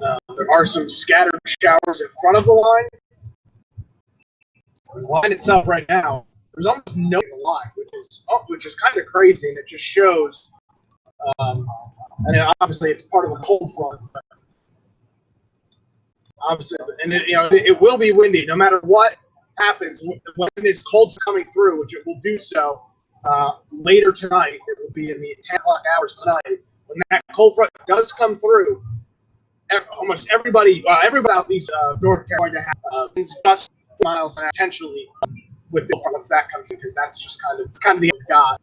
There are some scattered showers in front of the line. The line itself right now, there's almost no line, which is kind of crazy, and it just shows. And obviously, it's part of a cold front. Obviously, and it will be windy no matter what happens. When this cold's coming through, which it will do so later tonight, it will be in the 10 o'clock hours tonight. When that cold front does come through, almost everybody southeast North Carolina have just miles potentially with the once that comes in, because that's just kind of the God.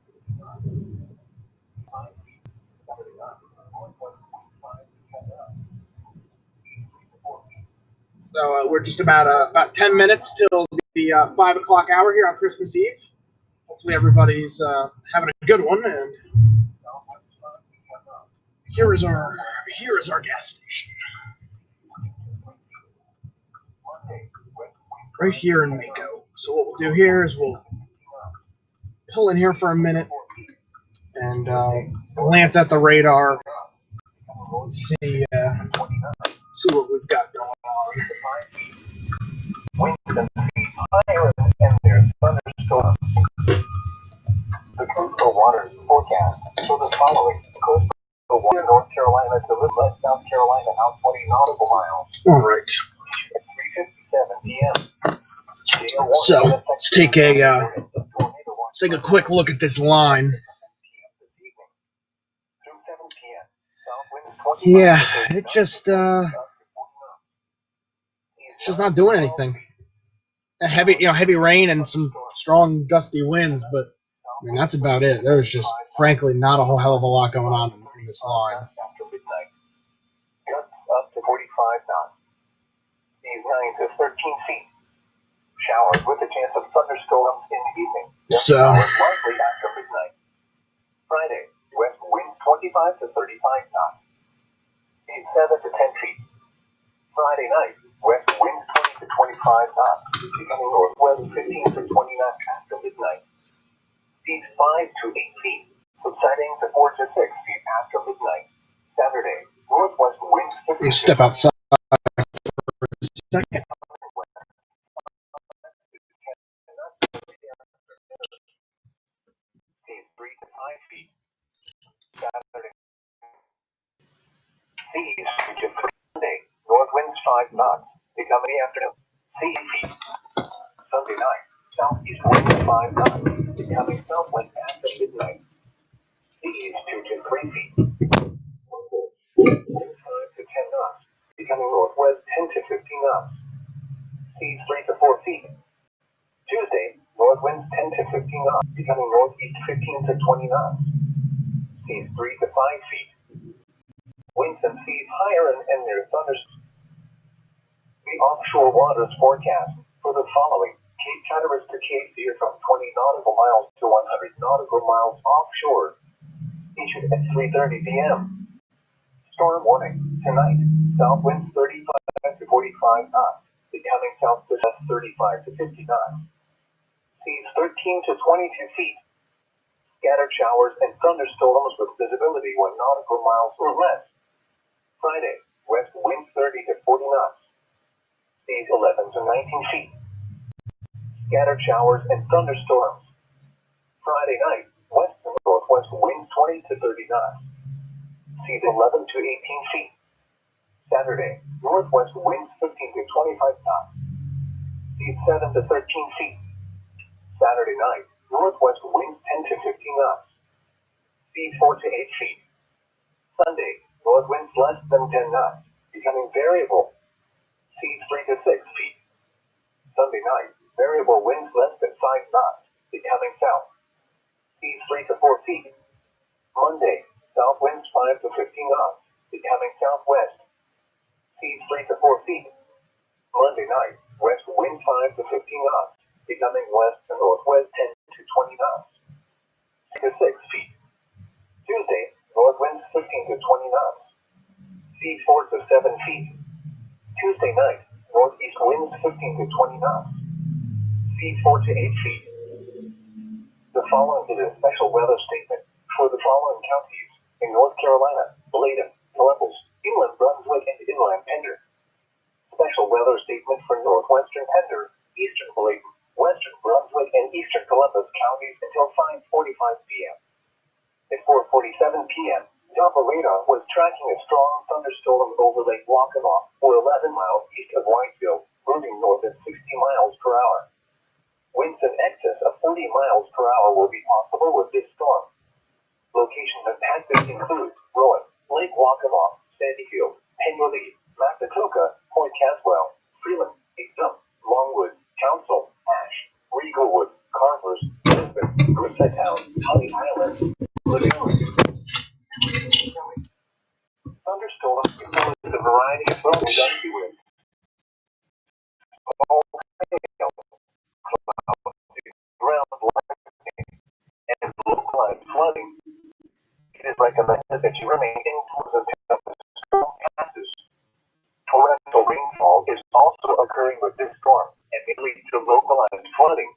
So we're just about 10 minutes till the 5 o'clock hour here on Christmas Eve. Hopefully everybody's having a good one. And here is our gas station right here in Mako. So what we'll do here is we'll pull in here for a minute and glance at the radar. See what we've got going on. Winds and higher and there's thunderstorms. The coastal waters forecast for the following: coastal water North Carolina to Little South Carolina out 20 nautical miles. All right. At 3:57 p.m. So let's take a quick look at this line. Yeah, it's just not doing anything. Heavy rain and some strong gusty winds, but I mean that's about it. There was just frankly not a whole hell of a lot going on in this line. Gusts up to 45 knots. Seas 9 to 13 feet. Showers with a chance of thunderstorms in the evening. So Likely after midnight. Friday, west winds 25 to 35 knots. Seas 7 to 10 feet. Friday night, west winds 20 to 25 knots. Becoming northwest 15 to 20 knots after midnight. Seas 5 to 8 feet. Subsiding to 4 to 6 feet after midnight. Saturday, northwest winds 50 to step outside for a second. feet. Saturday. Seas 2 to 3. Sunday. North winds 5 knots. Becoming the afternoon. Sea feet. Sunday night. Southeast winds 5 knots. Becoming southwest after midnight. Seas 2 to 3 feet. Winds 5 to 10 knots. Becoming northwest 10 to 15 knots. Seas 3 to 4 feet. Tuesday, north winds 10 to 15 knots, becoming northeast 15 to 20 knots. Seas 3 to 5 feet. Winds and seas higher and near thunderstorms. The offshore waters forecast for the following: Cape Hatteras to Cape Fear from 20 nautical miles to 100 nautical miles offshore. Issued at 3:30 p.m. Storm warning tonight. South winds 35 to 45 knots, becoming south to 35 to 50 knots. Seas 13 to 22 feet. Scattered showers and thunderstorms with visibility 1 nautical miles or less. Friday, west winds 30 to 40 knots. Seas 11 to 19 feet. Scattered showers and thunderstorms. Friday night, west to northwest winds 20 to 30 knots. Seas 11 to 18 feet. Saturday, northwest winds 15 to 25 knots. Seas 7 to 13 feet. Saturday night, northwest winds 10 to 15 knots. Seas 4 to 8 feet. Sunday, north winds less than 10 knots, becoming variable. Seas 3 to 6 feet. Sunday night, variable winds less than 5 knots, becoming south. Seas 3 to 4 feet. Monday, south winds 5 to 15 knots, becoming southwest. Seas 3 to 4 feet. Monday night, west wind 5 to 15 knots, becoming west to northwest 10 to 20 knots. 6 to 6 feet. Tuesday, north winds 15 to 20 knots. Seas 4 to 7 feet. Tuesday night, northeast winds 15 to 20 knots. Seas 4 to 8 feet. The following is a special weather statement for the following counties in North Carolina: Bladen, Columbus, Inland Brunswick, and Inland Pender. Special weather statement for northwestern Pender, eastern Bladen, western Brunswick, and eastern Columbus counties until 5:45 p.m. At 4:47 p.m., Doppler radar was tracking a strong thunderstorm over Lake Waccamaw, or 11 miles east of Whiteville, moving north at 60 miles per hour. Winds in excess of 40 miles per hour will be possible with this storm. Locations impacted include Rowan, Lake Waccamaw, Sandyfield, Penguin, Macatoka, Point Caswell, Freeland, Eastham, Longwood, Council, Ash, Regalwood, Carvers, Lisbon, Grissetown, Honey Island, Lagoon. Thunderstorms compose a variety of low and gusty winds. Small hail, clouds, ground lightning, and localized flooding. It is recommended that you remain indoors until the storm passes. Torrential rainfall is also occurring with this storm and may lead to localized flooding.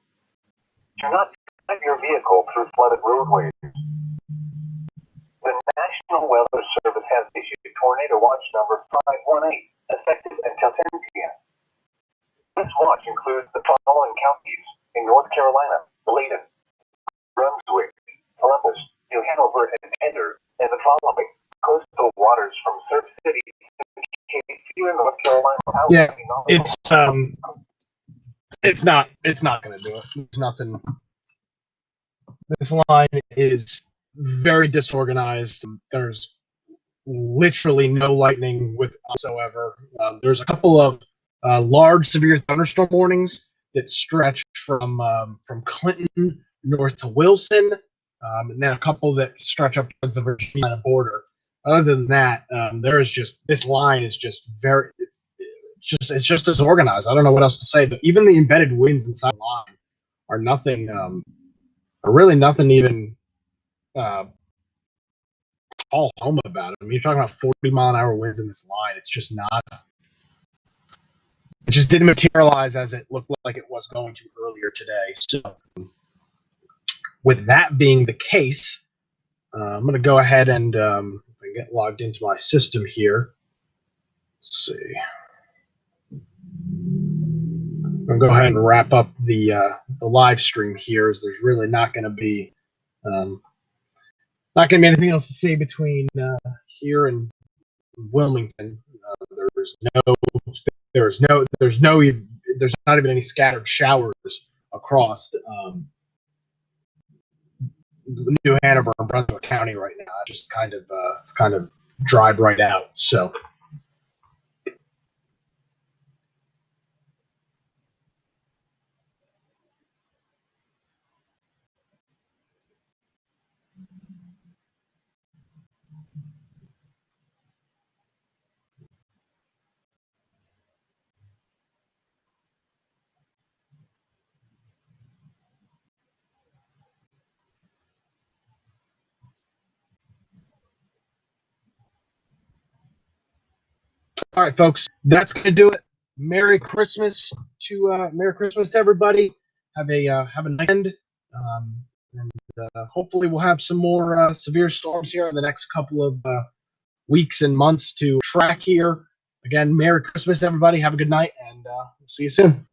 Do not drive your vehicle through flooded roadways. The National Weather Service has issued tornado watch number 518, effective until 10 p.m. This watch includes the following counties in North Carolina: Bladen, Brunswick, Columbus, New Hanover, and Pender, and the following: coastal waters from Surf City to Cape Fear, North Carolina. Yeah, it's not going to do it. There's nothing. This line is very disorganized. There's literally no lightning whatsoever. There's a couple of large severe thunderstorm warnings that stretch from Clinton north to Wilson, and then a couple that stretch up towards the Virginia border. Other than that, there is just this line is just very it's just disorganized. I don't know what else to say. But even the embedded winds inside the line are nothing. Are really nothing even call home about it. I mean, you're talking about 40-mile-an-hour winds in this line. It's just not. It just didn't materialize as it looked like it was going to earlier today. So, with that being the case, I'm going to go ahead and if I get logged into my system here. Let's see. I'm going to go ahead and wrap up the live stream here, as there's really not going to be Not going to be anything else to say between here and Wilmington. There's not even any scattered showers across New Hanover and Brunswick County right now. Just kind of it's kind of dried right out. So. All right, folks, that's gonna do it. Merry Christmas to everybody. Have a nice end, and hopefully we'll have some more severe storms here in the next couple of weeks and months to track here. Again, Merry Christmas, everybody. Have a good night, and we'll see you soon.